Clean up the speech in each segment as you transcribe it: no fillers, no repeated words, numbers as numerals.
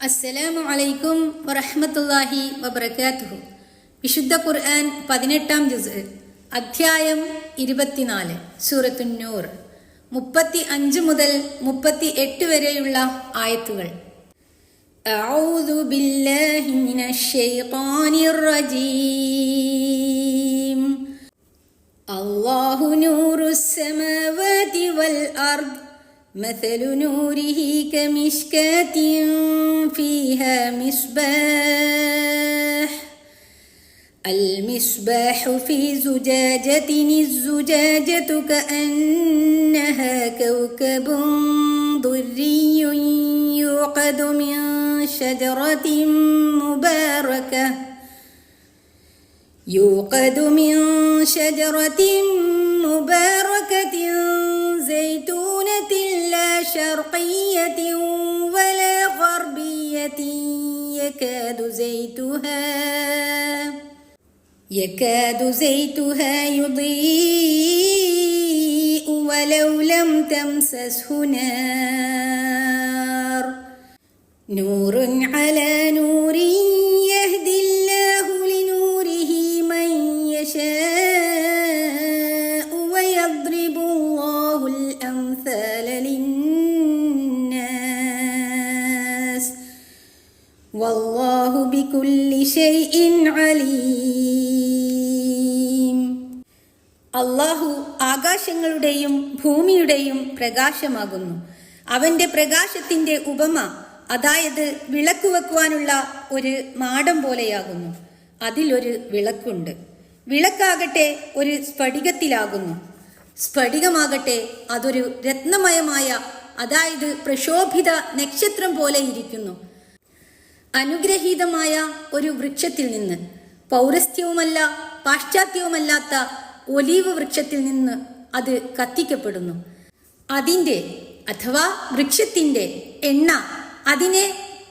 അസ്സലാമു അലൈക്കും വറഹ്മത്തുള്ളാഹി വബറകാതുഹു. വിശുദ്ധ ഖുർആൻ 18-ാം ജുസ്, അധ്യായം 24, സൂറത്തുൻ നൂർ, 35 മുതൽ 38 വരെയുള്ള ആയത്തുകൾ. അഊദു ബില്ലാഹി മിനശ് ശൈത്വാനിർ റജീം. അല്ലാഹു നൂറുസ് സമാവാതി വൽ അർദ് مثل نوره كمشكاة فيها مصباح المصباح في زجاجة الزجاجة كأنها كوكب دري يوقد من شجرة مباركة زيتونة لا شرقية ولا غربية يكاد زيتها يضيء ولو لم تمسسه نار نور على نور يهدي الله لنوره من يشاء ويضرب الله الأمثال للناس والله بكل شيء عليم. അല്ലാഹു ആകാശങ്ങളുടെയും ഭൂമിയുടെയും പ്രകാശമാകുന്നു. അവന്റെ പ്രകാശത്തിന്റെ ഉപമ, അതായത് വിളക്ക് വെക്കുവാനുള്ള ഒരു മാടം പോലെയാകുന്നു. അതിലൊരു വിളക്കുണ്ട്. വിളക്കാകട്ടെ ഒരു സ്ഫടികത്തിലാകുന്നു. സ്ഫടികമാകട്ടെ അതൊരു രത്നമയമായ, അതായത് പ്രശോഭിത നക്ഷത്രം പോലെ ഇരിക്കുന്നു. അനുഗ്രഹീതമായ ഒരു വൃക്ഷത്തിൽ നിന്ന്, പൗരസ്ത്യവുമല്ല പാശ്ചാത്യവുമല്ലാത്ത ഒലീവ് വൃക്ഷത്തിൽ നിന്ന് അത് കത്തിക്കപ്പെടുന്നു. അതിൻ്റെ അഥവാ വൃക്ഷത്തിന്റെ എണ്ണ അതിനെ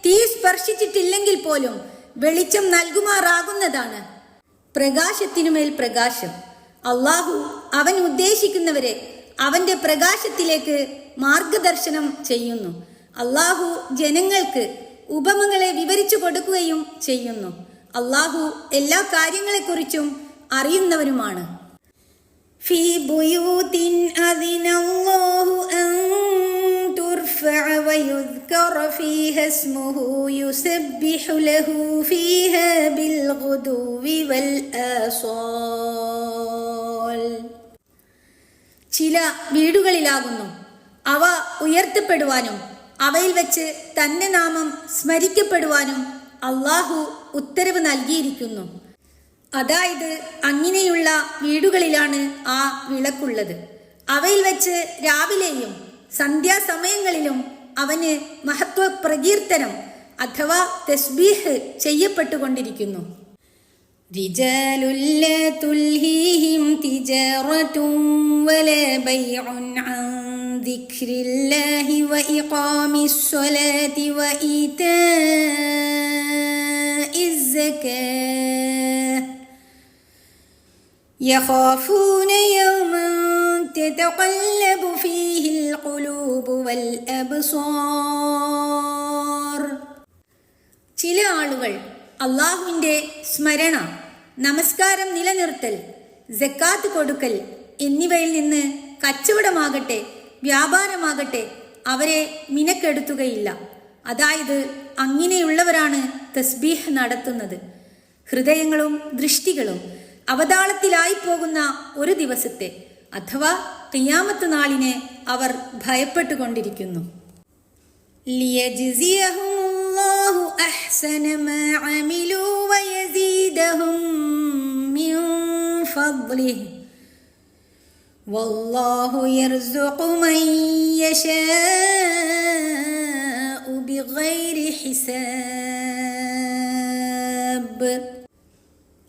തീ സ്പർശിച്ചിട്ടില്ലെങ്കിൽ പോലും വെളിച്ചം നൽകുമാറാകുന്നതാണ്. പ്രകാശത്തിനുമേൽ പ്രകാശം. അള്ളാഹു അവൻ ഉദ്ദേശിക്കുന്നവരെ അവന്റെ പ്രകാശത്തിലേക്ക് മാർഗദർശനം ചെയ്യുന്നു. അള്ളാഹു ജനങ്ങൾക്ക് ഉപമകളെ വിവരിച്ചു കൊടുക്കുകയും ചെയ്യുന്നു. അള്ളാഹു എല്ലാ കാര്യങ്ങളെക്കുറിച്ചും അറിയുന്നവനുമാണ്. ഫീ ബുയൂതിൻ അദിനല്ലാഹു അൻ തുർഫഅ വയുദ്കറ ഫീഹാ ഇസ്മുഹു യുസബ്ബിഹു ലഹു ഫീഹാ ബിൽഗുദുവി വൽ ആസാൽ. ചില വീടുകളിലാകുന്നു അവ ഉയർത്തപ്പെടുവാനും അവയിൽ വെച്ച് തന്റെ നാമം സ്മരിക്കപ്പെടുവാനും അള്ളാഹു ഉത്തരവ് നൽകിയിരിക്കുന്നു. അതായത് അങ്ങനെയുള്ള വീടുകളിലാണ് ആ വിളക്കുള്ളത്. അവയിൽ വെച്ച് രാവിലെയും സന്ധ്യാസമയങ്ങളിലും അവന് മഹത്വ പ്രകീർത്തനം അഥവാ തസ്ബീഹ് ചെയ്യപ്പെട്ടുകൊണ്ടിരിക്കുന്നു. റിജാലുൻ ലാ തുൽഹീഹിം തിജാറത്തുൻ വലാ ബൈഉൻ അൻ ദിക്രില്ലാഹി വഇഖാമിസ് സ്വലാത്തി വഈതാഇസ് സകാത്ത് يخافون يوما تتقلب فيه القلوب والأبصار. ചില ആളുകൾ അള്ളാഹുവിന്റെ സ്മരണ, നമസ്കാരം നിലനിർത്തൽ, സക്കാത്ത് കൊടുക്കൽ എന്നിവയിൽ നിന്ന് കച്ചവടമാകട്ടെ വ്യാപാരമാകട്ടെ അവരെ മിനക്കെടുത്തുകയില്ല. അതായത് അങ്ങനെയുള്ളവരാണ് തസ്ബീഹ് നടത്തുന്നത്. ഹൃദയങ്ങളും ദൃഷ്ടികളും അവതാളത്തിലായി പോകുന്ന ഒരു ദിവസത്തെ അഥവാ ഖിയാമത്ത് നാളിനെ അവർ ഭയപ്പെട്ടുകൊണ്ടിരിക്കുന്നു. ലിയജ്സിയഹുമുല്ലാഹു അഹ്സന മാ അമിലൂ വയസീദഹും മിൻ ഫദ്ലിഹി വല്ലാഹു യർസുഖു മൻ യശാഉ ബിഗൈരി ഹിസാബ്.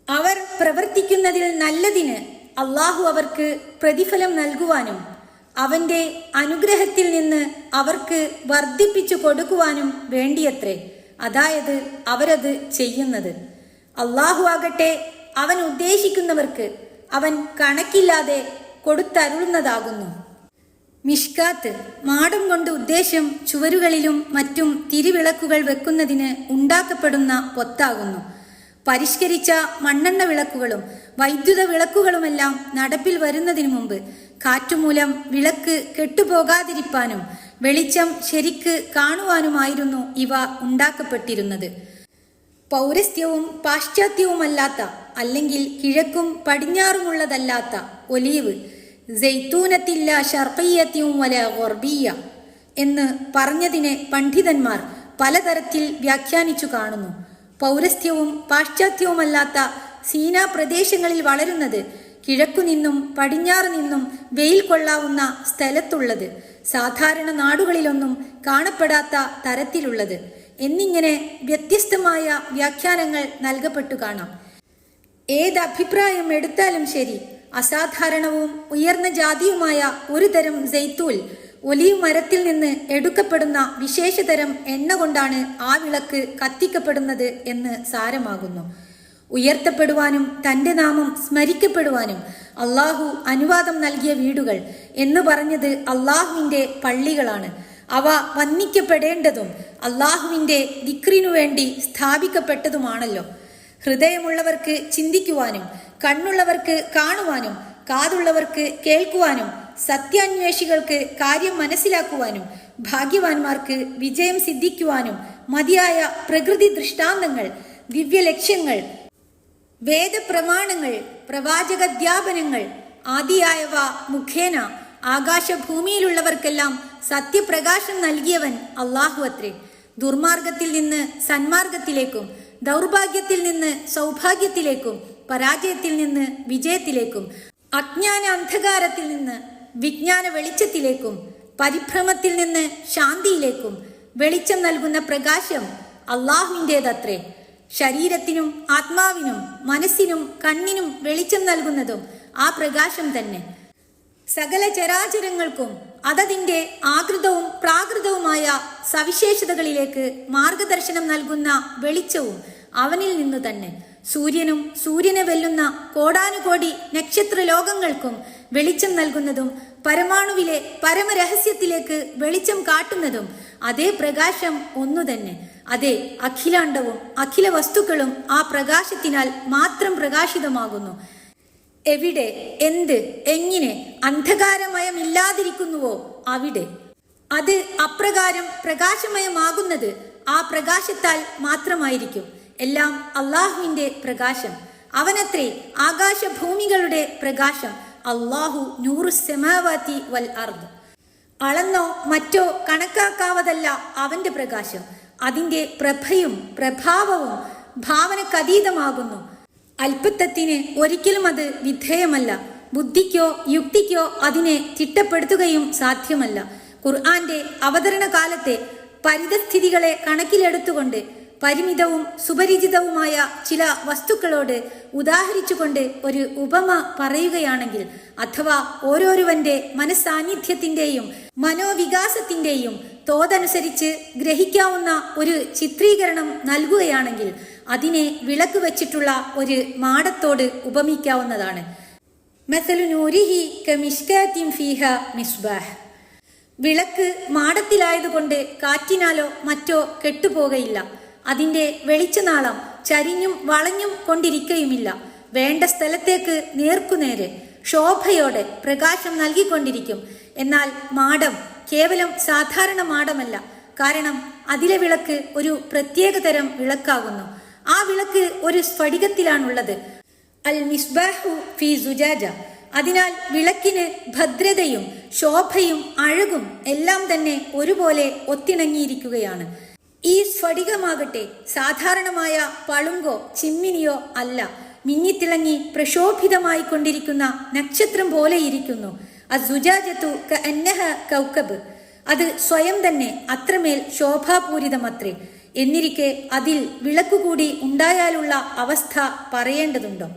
അവർ പ്രവർത്തിക്കുന്നതിൽ നല്ലതിന് അള്ളാഹു അവർക്ക് പ്രതിഫലം നൽകുവാനും അവന്റെ അനുഗ്രഹത്തിൽ നിന്ന് അവർക്ക് വർദ്ധിപ്പിച്ചു കൊടുക്കുവാനും വേണ്ടിയത്രേ, അതായത് അവരത് ചെയ്യുന്നത്. അള്ളാഹു ആകട്ടെ അവൻ ഉദ്ദേശിക്കുന്നവർക്ക് അവൻ കണക്കില്ലാതെ കൊടുത്തരുളുന്നതാകുന്നു. മിഷ്കാത്ത് മാടം കൊണ്ട് ഉദ്ദേശം ചുവരുകളിലും മറ്റും തിരിവിളക്കുകൾ വെക്കുന്നതിന് ഉണ്ടാക്കപ്പെടുന്ന പൊത്താകുന്നു. പരിഷ്കരിച്ച മണ്ണെണ്ണ വിളക്കുകളും വൈദ്യുത വിളക്കുകളുമെല്ലാം നടപ്പിൽ വരുന്നതിനു മുമ്പ് കാറ്റുമൂലം വിളക്ക് കെട്ടുപോകാതിരിപ്പാനും വെളിച്ചം ശരിക്ക് കാണുവാനുമായിരുന്നു ഇവ ഉണ്ടാക്കപ്പെട്ടിരുന്നത്. പൗരസ്ത്യവും പാശ്ചാത്യവുമല്ലാത്ത, അല്ലെങ്കിൽ കിഴക്കും പടിഞ്ഞാറുമുള്ളതല്ലാത്ത ഒലീവ് സൈത്തൂനത്തില്ല ഷർഖിയ്യത്തിയും വല ഗർബിയ്യ എന്ന് പറഞ്ഞതിനെ പണ്ഡിതന്മാർ പലതരത്തിൽ വ്യാഖ്യാനിച്ചു കാണുന്നു. പൗരസ്ത്യവും പാശ്ചാത്യവുമല്ലാത്ത സീനാ പ്രദേശങ്ങളിൽ വളരുന്നത്, കിഴക്കുനിന്നും പടിഞ്ഞാറ് നിന്നും വെയിൽ കൊള്ളാവുന്ന സ്ഥലത്തുള്ളത്, സാധാരണ നാടുകളിലൊന്നും കാണപ്പെടാത്ത തരത്തിലുള്ളത് എന്നിങ്ങനെ വ്യത്യസ്തമായ വ്യാഖ്യാനങ്ങൾ നൽകപ്പെട്ടു കാണാം. ഏത് അഭിപ്രായം എടുത്താലും ശരി, അസാധാരണവും ഉയർന്ന ജാതിയുമായ ഒരു തരം സൈത്തൂൽ ഒലീവ് മരത്തിൽ നിന്ന് എടുക്കപ്പെടുന്ന വിശേഷതരം എണ്ണ കൊണ്ടാണ് ആ വിളക്ക് കത്തിക്കപ്പെടുന്നത് എന്ന് സാരമാകുന്നു. ഉയർത്തപ്പെടുവാനും തൻ്റെ നാമം സ്മരിക്കപ്പെടുവാനും അള്ളാഹു അനുവാദം നൽകിയ വീടുകൾ എന്ന് പറഞ്ഞത് അള്ളാഹുവിൻ്റെ പള്ളികളാണ്. അവ വന്ദിക്കപ്പെടേണ്ടതും അള്ളാഹുവിൻ്റെ ദിക്റിനു വേണ്ടി സ്ഥാപിക്കപ്പെട്ടതുമാണല്ലോ. ഹൃദയമുള്ളവർക്ക് ചിന്തിക്കുവാനും കണ്ണുള്ളവർക്ക് കാണുവാനും കാതുള്ളവർക്ക് കേൾക്കുവാനും സത്യാന്വേഷികൾക്ക് കാര്യം മനസ്സിലാക്കുവാനും ഭാഗ്യവാന്മാർക്ക് വിജയം സിദ്ധിക്കുവാനും മതിയായ പ്രകൃതി ദൃഷ്ടാന്തങ്ങൾ, ദിവ്യലക്ഷ്യങ്ങൾ, വേദപ്രമാണങ്ങൾ, പ്രവാചകധ്യാപനങ്ങൾ ആദിയായവ മുഖേന ആകാശഭൂമിയിലുള്ളവർക്കെല്ലാം സത്യപ്രകാശം നൽകിയവൻ അള്ളാഹു അത്രേ. ദുർമാർഗത്തിൽ നിന്ന് സന്മാർഗത്തിലേക്കും ദൗർഭാഗ്യത്തിൽ നിന്ന് സൗഭാഗ്യത്തിലേക്കും പരാജയത്തിൽ നിന്ന് വിജയത്തിലേക്കും അജ്ഞാന അന്ധകാരത്തിൽ നിന്ന് വിജ്ഞാന വെളിച്ചത്തിലേക്കും പരിഭ്രമത്തിൽ നിന്ന് ശാന്തിയിലേക്കും വെളിച്ചം നൽകുന്ന പ്രകാശം അള്ളാഹുവിൻ്റേതത്രേ. ശരീരത്തിനും ആത്മാവിനും മനസ്സിനും കണ്ണിനും വെളിച്ചം നൽകുന്നതും ആ പ്രകാശം തന്നെ. സകല ചരാചരങ്ങൾക്കും അതതിൻ്റെ ആകൃതവും പ്രാകൃതവുമായ സവിശേഷതകളിലേക്ക് മാർഗദർശനം നൽകുന്ന വെളിച്ചവും അവനിൽ നിന്നു തന്നെ. സൂര്യനും സൂര്യനെ വെല്ലുന്ന കോടാനുകോടി നക്ഷത്ര ലോകങ്ങൾക്കും വെളിച്ചം നൽകുന്നതും പരമാണുവിലെ പരമരഹസ്യത്തിലേക്ക് വെളിച്ചം കാട്ടുന്നതും അതേ പ്രകാശം ഒന്നു തന്നെ. അതെ, അഖിലാണ്ടവും അഖില വസ്തുക്കളും ആ പ്രകാശത്തിനാൽ മാത്രം പ്രകാശിതമാകുന്നു. എവിടെ, എന്ത്, എങ്ങനെ അന്ധകാരമയമില്ലാതിരിക്കുന്നുവോ അവിടെ അത് അപ്രകാരം പ്രകാശമയമാകുന്നത് ആ പ്രകാശത്താൽ മാത്രമായിരിക്കും. എല്ലാം അള്ളാഹുവിൻ്റെ പ്രകാശം. അവനത്രേ ആകാശഭൂമികളുടെ പ്രകാശം. അള്ളാഹു നൂറുസ് സമാവാതി വൽ അർദ്. അളന്നോ മറ്റോ കണക്കാക്കാവതല്ല അവന്റെ പ്രകാശം. അതിൻ്റെ പ്രഭയും പ്രഭാവവും ഭാവനക്കതീതമാകുന്നു. അല്പത്വത്തിന് ഒരിക്കലും അത് വിധേയമല്ല. ബുദ്ധിക്കോ യുക്തിക്കോ അതിനെ ചിട്ടപ്പെടുത്തുകയും സാധ്യമല്ല. ഖുർആന്റെ അവതരണ കാലത്തെ പരിതസ്ഥിതികളെ കണക്കിലെടുത്തുകൊണ്ട് പരിമിതവും സുപരിചിതവുമായ ചില വസ്തുക്കളോട് ഉദാഹരിച്ചുകൊണ്ട് ഒരു ഉപമ പറയുകയാണെങ്കിൽ, അഥവാ ഓരോരുവന്റെ മനസ്സാന്നിധ്യത്തിൻ്റെയും മനോവികാസത്തിൻ്റെയും തോതനുസരിച്ച് ഗ്രഹിക്കാവുന്ന ഒരു ചിത്രീകരണം നൽകുകയാണെങ്കിൽ അതിനെ വിളക്ക് വെച്ചിട്ടുള്ള ഒരു മാടത്തോട് ഉപമിക്കാവുന്നതാണ്. മസലു നൂരിഹി കമിഷ്കാത്തിൻ ഫീഹ മിസ്ബാഹ്. വിളക്ക് മാടത്തിലായതുകൊണ്ട് കാറ്റിനാലോ മറ്റോ കെട്ടുപോകയില്ല. അതിൻ്റെ വെളിച്ചനാളം ചരിഞ്ഞും വളഞ്ഞും കൊണ്ടിരിക്കുകയുമില്ല. വേണ്ട സ്ഥലത്തേക്ക് നേർക്കുനേരെ ശോഭയോടെ പ്രകാശം നൽകിക്കൊണ്ടിരിക്കും. എന്നാൽ മാടം കേവലം സാധാരണ മാടമല്ല. കാരണം അതിലെ വിളക്ക് ഒരു പ്രത്യേകതരം വിളക്കാകുന്നു. ആ വിളക്ക് ഒരു സ്ഫടികത്തിലാണുള്ളത്. അൽ മിസ്ബാഹു ഫി സുജാജ. അതിനാൽ വിളക്കിന് ഭദ്രതയും ശോഭയും അഴകും എല്ലാം തന്നെ ഒരുപോലെ ഒത്തിണങ്ങിയിരിക്കുകയാണ്. ഈ സ്ഫടികമാകട്ടെ സാധാരണമായ പളുങ്കോ ചിമ്മിനിയോ അല്ല. മിന്നിത്തിളങ്ങി പ്രശോഭിതമായി കൊണ്ടിരിക്കുന്ന നക്ഷത്രം പോലെ ഇരിക്കുന്നു. അസുജാജത്തു കഅന്നഹ കൗകബ്. അത് സ്വയം തന്നെ അത്രമേൽ ശോഭാപൂരിതമത്രേ. എന്നിരിക്കെ അതിൽ വിളക്കുകൂടി ഉണ്ടായാലുള്ള അവസ്ഥ പറയേണ്ടതുണ്ടോ?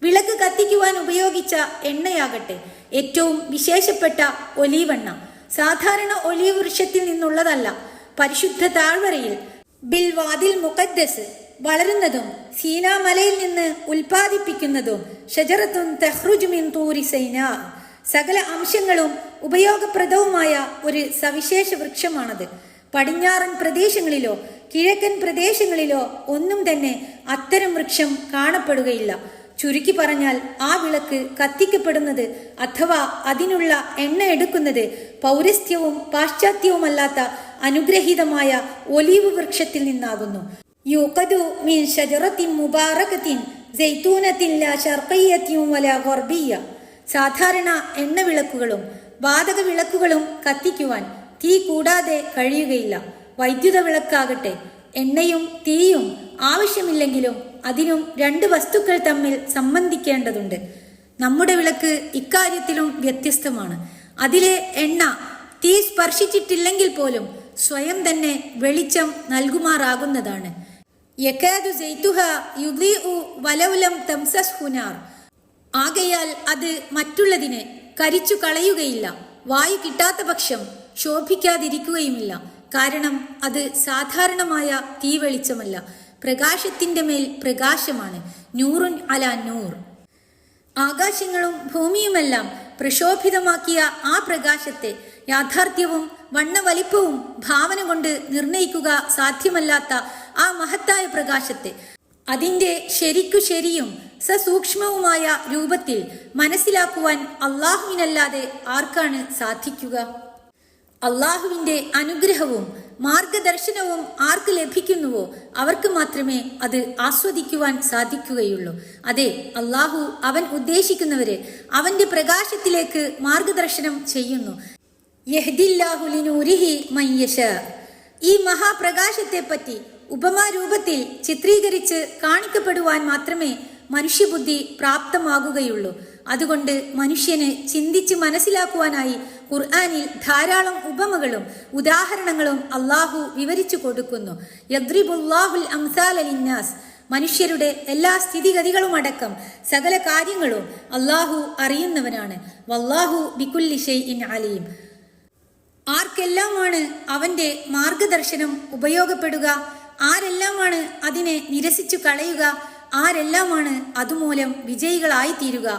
വിളക്ക് കത്തിക്കുവാൻ ഉപയോഗിച്ച എണ്ണയാകട്ടെ ഏറ്റവും വിശേഷപ്പെട്ട ഒലീവെണ്ണ. സാധാരണ ഒലീവ് വൃക്ഷത്തിൽ നിന്നുള്ളതല്ല. പരിശുദ്ധ താഴ്വരയിൽ ബിൽവാദിൽ മുഖദ്ദസ് വളരുന്നതും സീനാമലയിൽ നിന്ന് ഉൽപ്പാദിപ്പിക്കുന്നതും ഷജറത്തുൻ തഖ്റുജു മിൻ തൂരി സൈനാ. സകല അംശങ്ങളും ഉപയോഗപ്രദവുമായ ഒരു സവിശേഷ വൃക്ഷമാണത്. പടിഞ്ഞാറൻ പ്രദേശങ്ങളിലോ കിഴക്കൻ പ്രദേശങ്ങളിലോ ഒന്നും തന്നെ അത്തരം വൃക്ഷം കാണപ്പെടുകയില്ല. ചുരുക്കി പറഞ്ഞാൽ ആ വിളക്ക് കത്തിക്കപ്പെടുന്നത് അഥവാ അതിനുള്ള എണ്ണ എടുക്കുന്നത് പൗരസ്ത്യവും പാശ്ചാത്യവുമല്ലാത്ത അനുഗ്രഹീതമായ ഒലീവ് വൃക്ഷത്തിൽ നിന്നാകുന്നു. യൂഖദു മിൻ ഷജറത്തിൻ മുബാറകത്തിൻ സൈതൂനത്തിൻ ലാ ശർഖിയ്യത്തിൻ വലാ ഗർബിയ്യ. സാധാരണ എണ്ണ വിളക്കുകളും വാതക വിളക്കുകളും കത്തിക്കുവാൻ തീ കൂടാതെ കഴിയുകയില്ല. വൈദ്യുത വിളക്കാകട്ടെ എണ്ണയും തീയും ആവശ്യമില്ലെങ്കിലും അതിനും രണ്ട് വസ്തുക്കൾ തമ്മിൽ സംബന്ധിക്കേണ്ടതുണ്ട്. നമ്മുടെ വിളക്ക് ഇക്കാര്യത്തിലും വ്യത്യസ്തമാണ്. അതിലെ എണ്ണ തീ സ്പർശിച്ചിട്ടില്ലെങ്കിൽ പോലും സ്വയം തന്നെ വെളിച്ചം നൽകുമാറാകുന്നതാണ്. യകാദു സൈതുഹാ യുദ്ലിഉ വലൗ ലം തംസസ്ഹു നാർ. ആകയാൽ അത് മറ്റുള്ളതിനെ കരിച്ചു കളയുകയില്ല. വായു കിട്ടാത്ത പക്ഷം ശോഭിക്കാതിരിക്കുകയുമില്ല. കാരണം അത് സാധാരണമായ തീ വെളിച്ചമല്ല, പ്രകാശത്തിന്റെ മേൽ പ്രകാശമാണ്. നൂറുൻ അലാ നൂർ. ആകാശങ്ങളും ഭൂമിയുമെല്ലാം പ്രശോഭിതമാക്കിയ ആ പ്രകാശത്തെ യാഥാർത്ഥ്യവും വണ്ണവലിപ്പവും ഭാവന കൊണ്ട് നിർണയിക്കുക സാധ്യമല്ലാത്ത ആ മഹത്തായ പ്രകാശത്തെ അതിൻ്റെ ശരിക്കു ശരിയും സസൂക്ഷ്മവുമായ രൂപത്തിൽ മനസ്സിലാക്കുവാൻ അള്ളാഹുവിനല്ലാതെ ആർക്കാണ് സാധിക്കുക? അള്ളാഹുവിൻ്റെ അനുഗ്രഹവും മാർഗദർശനവും ആർക്ക് ലഭിക്കുന്നുവോ അവർക്ക് മാത്രമേ അത് ആസ്വദിക്കുവാൻ സാധിക്കുകയുള്ളൂ. അതെ, അള്ളാഹു അവൻ ഉദ്ദേശിക്കുന്നവരെ അവന്റെ പ്രകാശത്തിലേക്ക് മാർഗദർശനം ചെയ്യുന്നു. യഹ്ദില്ലാഹു ലിനൂരിഹി മൻ യശാ. ഈ മഹാപ്രകാശത്തെ പറ്റി ഉപമാരൂപത്തിൽ ചിത്രീകരിച്ച് കാണിക്കപ്പെടുവാൻ മാത്രമേ മനുഷ്യബുദ്ധി പ്രാപ്തമാകുകയുള്ളൂ. അതുകൊണ്ട് മനുഷ്യന് ചിന്തിച്ച് മനസ്സിലാക്കുവാനായി ഖുർആനിൽ ധാരാളം ഉപമകളും ഉദാഹരണങ്ങളും അള്ളാഹു വിവരിച്ചു കൊടുക്കുന്നു. യദ്രിബുല്ലാഹുൽ അംസാല ലിന്നാസ്. മനുഷ്യരുടെ എല്ലാ സ്ഥിതിഗതികളുമടക്കം സകല കാര്യങ്ങളും അള്ളാഹു അറിയുന്നവനാണ്. വല്ലാഹു ബികുല്ലി ഷൈഇൻ അലീം. ആർക്കെല്ലാമാണ് അവന്റെ മാർഗദർശനം ഉപയോഗപ്പെടുക, ആരെല്ലാമാണ് അതിനെ നിരസിച്ചു കളയുക, ആരെല്ലാമാണ് അതുമൂലം വിജയികളായിത്തീരുക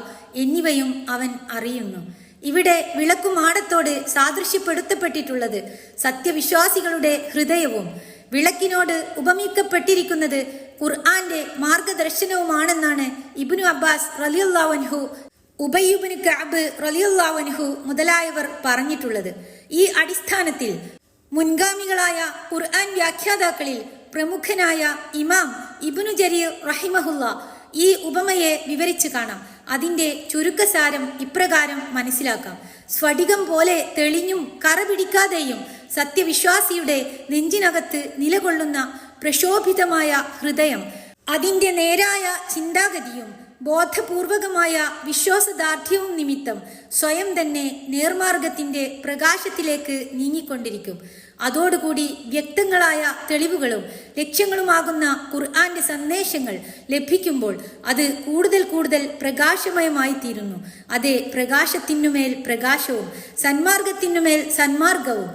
എന്നിവയും അവൻ അറിയുന്നു. ഇവിടെ വിളക്കുമാടത്തോട് സാദൃശ്യപ്പെടുത്തപ്പെട്ടിട്ടുള്ളത് സത്യവിശ്വാസികളുടെ ഹൃദയവും വിളക്കിനോട് ഉപമിക്കപ്പെട്ടിരിക്കുന്നത് ഖുർആന്റെ മാർഗദർശനവുമാണെന്നാണ് ഇബ്നു അബ്ബാസ് റളിയല്ലാഹു അൻഹു, ഉബയ്യ് ഇബ്നു കഅബ് റളിയല്ലാഹു അൻഹു മുതലായവർ പറഞ്ഞിട്ടുള്ളത്. ഈ അടിസ്ഥാനത്തിൽ മുൻഗാമികളായ ഖുർആൻ വ്യാഖ്യാതാക്കളിൽ പ്രമുഖനായ ഇമാം ഇബ്നു ജരീർ റഹിമഹുല്ല ഈ ഉപമയെ വിവരിച്ചു കാണാം. അതിന്റെ ചുരുക്കസാരം ഇപ്രകാരം മനസ്സിലാക്കാം. സ്ഫടികം പോലെ തെളിഞ്ഞും കറ പിടിക്കാതെയും സത്യവിശ്വാസിയുടെ നെഞ്ചിനകത്ത് നിലകൊള്ളുന്ന പ്രക്ഷോഭിതമായ ഹൃദയം, അതിന്റെ നേരായ ചിന്താഗതിയും ബോധപൂർവകമായ വിശ്വാസദാർഢ്യവും നിമിത്തം സ്വയം തന്നെ നേർമാർഗത്തിന്റെ പ്രകാശത്തിലേക്ക് നീങ്ങിക്കൊണ്ടിരിക്കും. അതോടുകൂടി വ്യക്തങ്ങളായ തെളിവുകളും ലക്ഷ്യങ്ങളുമാകുന്ന ഖുർആന്റെ സന്ദേശങ്ങൾ ലഭിക്കുമ്പോൾ അത് കൂടുതൽ കൂടുതൽ പ്രകാശമയമായി തീരുന്നു. അതേ, പ്രകാശത്തിനുമേൽ പ്രകാശവും സന്മാർഗത്തിനുമേൽ സന്മാർഗവും.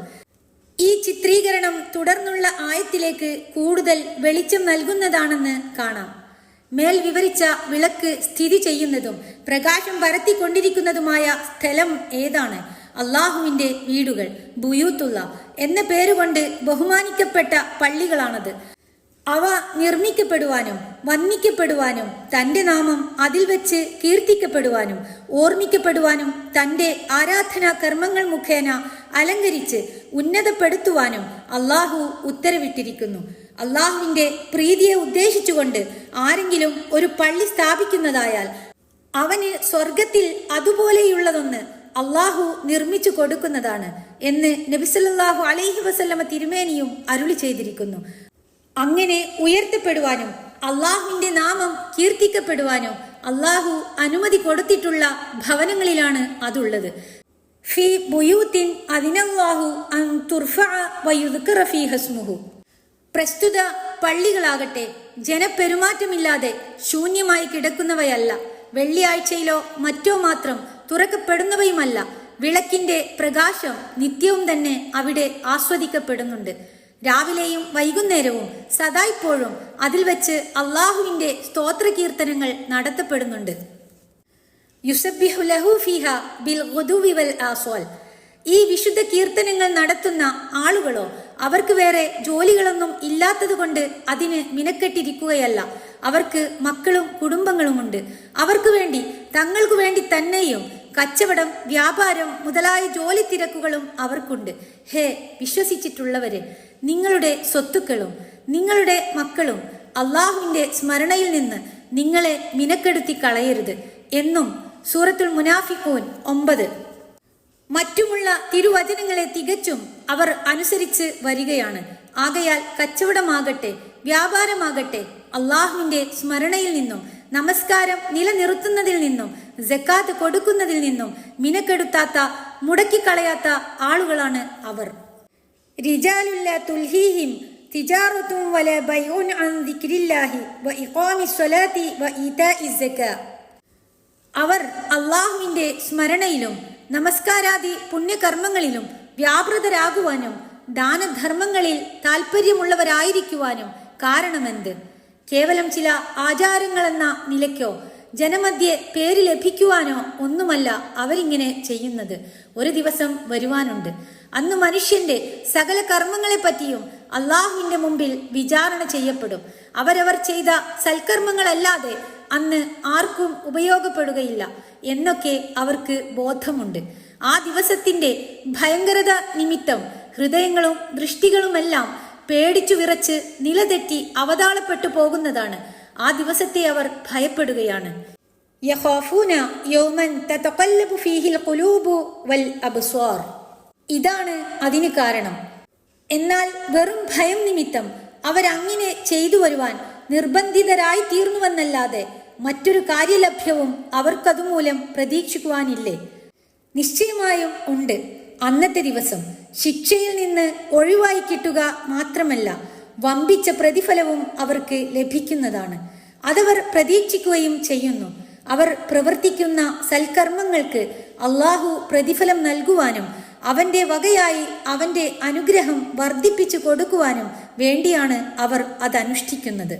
ഈ ചിത്രീകരണം തുടർന്നുള്ള ആയത്തിലേക്ക് കൂടുതൽ വെളിച്ചം നൽകുന്നതാണെന്ന് കാണാം. മേൽ വിവരിച്ച വിളക്ക് സ്ഥിതി ചെയ്യുന്നതും പ്രകാശം പരത്തിക്കൊണ്ടിരിക്കുന്നതുമായ സ്ഥലം ഏതാണ്? അള്ളാഹുവിന്റെ വീടുകൾ, ബുയൂത്തുള്ള എന്ന പേരുകൊണ്ട് ബഹുമാനിക്കപ്പെട്ട പള്ളികളാണത്. അവ നിർമ്മിക്കപ്പെടുവാനും വന്ദിക്കപ്പെടുവാനും തന്റെ നാമം അതിൽ വെച്ച് കീർത്തിക്കപ്പെടുവാനും ഓർമ്മിക്കപ്പെടുവാനും തന്റെ ആരാധനാ കർമ്മങ്ങൾ മുഖേന അലങ്കരിച്ച് ഉന്നതപ്പെടുത്തുവാനും അള്ളാഹു ഉത്തരവിട്ടിരിക്കുന്നു. അള്ളാഹുവിന്റെ പ്രീതിയെ ഉദ്ദേശിച്ചുകൊണ്ട് ആരെങ്കിലും ഒരു പള്ളി സ്ഥാപിക്കുന്നതായാൽ അവന് സ്വർഗത്തിൽ അതുപോലെയുള്ളതൊന്ന് അള്ളാഹു നിർമ്മിച്ചു കൊടുക്കുന്നതാണ് എന്ന് നബി സല്ലല്ലാഹു അലൈഹി വസല്ലമ തിരുമേനിയും അരുളി ചെയ്തിരിക്കുന്നു. അങ്ങനെ ഉയർത്തപ്പെടുവാനും അള്ളാഹുവിന്റെ നാമം കീർത്തിക്കപ്പെടുവാനും അള്ളാഹു അനുമതി കൊടുത്തിട്ടുള്ള ഭവനങ്ങളിലാണ് അതുള്ളത്. ഫീ ബുയൂത്തിൻ അദിനല്ലാഹു അൻ തുർഫഅ വയുദ്കറ ഫീഹ ഇസ്മുഹു. പ്രസ്തുത പള്ളികളാകട്ടെ ജനപ്പെരുമാറ്റമില്ലാതെ ശൂന്യമായി കിടക്കുന്നവയല്ല, വെള്ളിയാഴ്ചയിലോ മറ്റോ മാത്രം തുറക്കപ്പെടുന്നവയുമല്ല. വിളക്കിന്റെ പ്രകാശം നിത്യവും തന്നെ അവിടെ ആസ്വദിക്കപ്പെടുന്നുണ്ട്. രാവിലെയും വൈകുന്നേരവും സദായിപ്പോഴും അതിൽ വെച്ച് അള്ളാഹുവിന്റെ സ്തോത്ര കീർത്തനങ്ങൾ നടത്തപ്പെടുന്നുണ്ട്. യുസബ്ബിഹു ലഹു ഫീഹാ ബിൽ ഗുദുവി വൽ ആസ്വാൽ. ഈ വിശുദ്ധ കീർത്തനങ്ങൾ നടത്തുന്ന ആളുകളോ അവർക്ക് വേറെ ജോലികളൊന്നും ഇല്ലാത്തതുകൊണ്ട് അതിന് മിനക്കെട്ടിരിക്കുകയല്ല. അവർക്ക് മക്കളും കുടുംബങ്ങളുമുണ്ട്. അവർക്ക് വേണ്ടി തങ്ങൾക്കു വേണ്ടി തന്നെയും കച്ചവടം, വ്യാപാരം മുതലായ ജോലി തിരക്കുകളും അവർക്കുണ്ട്. ഹേ വിശ്വസിച്ചിട്ടുള്ളവരെ, നിങ്ങളുടെ സ്വത്തുക്കളും നിങ്ങളുടെ മക്കളും അള്ളാഹുവിന്റെ സ്മരണയിൽ നിന്ന് നിങ്ങളെ മിനക്കെടുത്തി കളയരുത് എന്നും സൂറത്തുൽ മുനാഫിഖൂൻ 9. മറ്റുമുള്ള തിരുവചനങ്ങളെ തികച്ചും അവർ അനുസരിച്ച് വരികയാണ്. ആകയാൽ കച്ചവടമാകട്ടെ വ്യാപാരമാകട്ടെ അള്ളാഹുവിന്റെ സ്മരണയിൽ നിന്നും നമസ്കാരം നിലനിർത്തുന്നതിൽ നിന്നും സക്കാത്ത് കൊടുക്കുന്നതിൽ നിന്നും മിനക്കെടുത്താത്ത, മുടക്കിക്കളയാത്ത ആളുകളാണ് അവർ. റിജാലുല്ല തുൽഹീഹിം തിജാറത്തും വല ബൈഉൻ അൻ ദിക്രില്ലാഹി വ ഇഖാമിസ് സ്വലാത്തി വ ഈതാഇസ് സക്കാ. അവർ അള്ളാഹുവിന്റെ സ്മരണയിലും നമസ്കാരാദി പുണ്യകർമ്മങ്ങളിലും വ്യാപൃതരാകുവാനും ദാനധർമ്മങ്ങളിൽ താല്പര്യമുള്ളവരായിരിക്കുവാനും കാരണമെന്ത്? കേവലം ചില ആചാരങ്ങളെന്ന നിലയ്ക്കോ ജനമധ്യേ പേര് ലഭിക്കുവാനോ ഒന്നുമല്ല അവരിങ്ങനെ ചെയ്യുന്നത്. ഒരു ദിവസം വരുവാനുണ്ട്, അന്ന് മനുഷ്യന്റെ സകല കർമ്മങ്ങളെപ്പറ്റിയും അള്ളാഹുവിന്റെ മുമ്പിൽ വിചാരണ ചെയ്യപ്പെടും. അവരവർ ചെയ്ത സൽക്കർമ്മങ്ങളല്ലാതെ അന്ന് ആർക്കും ഉപയോഗപ്പെടുകയില്ല എന്നൊക്കെ അവർക്ക് ബോധമുണ്ട്. ആ ദിവസത്തിന്റെ ഭയങ്കരത നിമിത്തം ഹൃദയങ്ങളും ദൃഷ്ടികളുമെല്ലാം പേടിച്ചു വിറച്ച് നിലതെറ്റി അവതാളപ്പെട്ടു പോകുന്നതാണ്. ആ ദിവസത്തെ അവർ ഭയപ്പെടുകയാണ്. യഖാഫൂന യൗമൻ തതഖല്ലബു ഫീഹിൽ ഖുലൂബു വൽ അബ്സ്വാർ. ഇതാണ് അതിന് കാരണം. എന്നാൽ വെറും ഭയം നിമിത്തം അവരങ്ങനെ ചെയ്തു വരുവാൻ നിർബന്ധിതരായി തീർന്നുവെന്നല്ലാതെ മറ്റൊരു കാര്യലഭ്യവും അവർക്കതുമൂലം പ്രതീക്ഷിക്കുവാനില്ലേ? നിശ്ചയമായും ഉണ്ട്. അന്നത്തെ ദിവസം ശിക്ഷയിൽ നിന്ന് ഒഴിവായി കിട്ടുക മാത്രമല്ല, വമ്പിച്ച പ്രതിഫലവും അവർക്ക് ലഭിക്കുന്നതാണ്. അതവർ പ്രതീക്ഷിക്കുകയും ചെയ്യുന്നു. അവർ പ്രവർത്തിക്കുന്ന സൽക്കർമ്മങ്ങൾക്ക് അള്ളാഹു പ്രതിഫലം നൽകുവാനും അവന്റെ വകയായി അവന്റെ അനുഗ്രഹം വർദ്ധിപ്പിച്ചു കൊടുക്കുവാനും വേണ്ടിയാണ് അവർ അതനുഷ്ഠിക്കുന്നത്.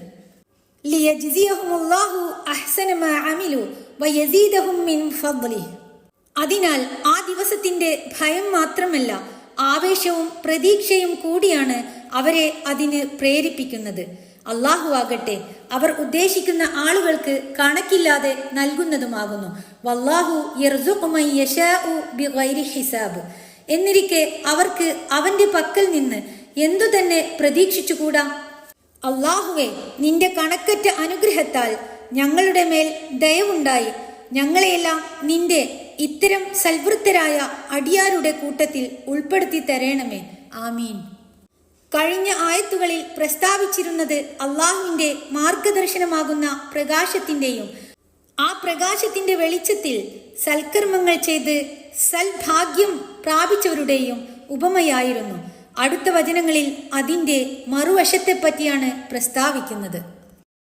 ലിയജ്സിയഹുമുല്ലാഹു അഹ്സന മാ അമിലു വയസീദഹും മിൻ ഫദ്ലിഹി. അതിനാൽ ആ ദിവസത്തിന്റെ ഭയം മാത്രമല്ല, ആവേശവും പ്രതീക്ഷയും കൂടിയാണ് അവരെ അതിന് പ്രേരിപ്പിക്കുന്നത്. അള്ളാഹു ആകട്ടെ അവർ ഉദ്ദേശിക്കുന്ന ആളുകൾക്ക് കണക്കില്ലാതെ നൽകുന്നതുമാകുന്നു. വല്ലാഹു യർസുഖു മൻ യശാഉ ബിഗൈരി ഹിസാബ്. എന്നിരിക്കെ അവർക്ക് അവന്റെ പക്കൽ നിന്ന് എന്തു തന്നെ പ്രതീക്ഷിച്ചുകൂടാ? അള്ളാഹുവേ, നിന്റെ കണക്കറ്റ അനുഗ്രഹത്താൽ ഞങ്ങളുടെ മേൽ ദയവുണ്ടായി ഞങ്ങളെയെല്ലാം നിന്റെ ഇത്തരം സൽവൃത്തരായ അടിയാരുടെ കൂട്ടത്തിൽ ഉൾപ്പെടുത്തി തരണമേ. ആമീൻ. കഴിഞ്ഞ ആയത്തുകളിൽ പ്രസ്താവിച്ചിരുന്നത് അള്ളാഹുവിന്റെ മാർഗദർശനമാകുന്ന പ്രകാശത്തിന്റെയും ആ പ്രകാശത്തിന്റെ വെളിച്ചത്തിൽ സൽക്കർമ്മങ്ങൾ ചെയ്ത് സൽഭാഗ്യം പ്രാപിച്ചവരുടെയും ഉപമയായിരുന്നു. അടുത്ത വചനങ്ങളിൽ അതിന്റെ മറുവശത്തെപ്പറ്റിയാണ് പ്രസ്താവിക്കുന്നത്.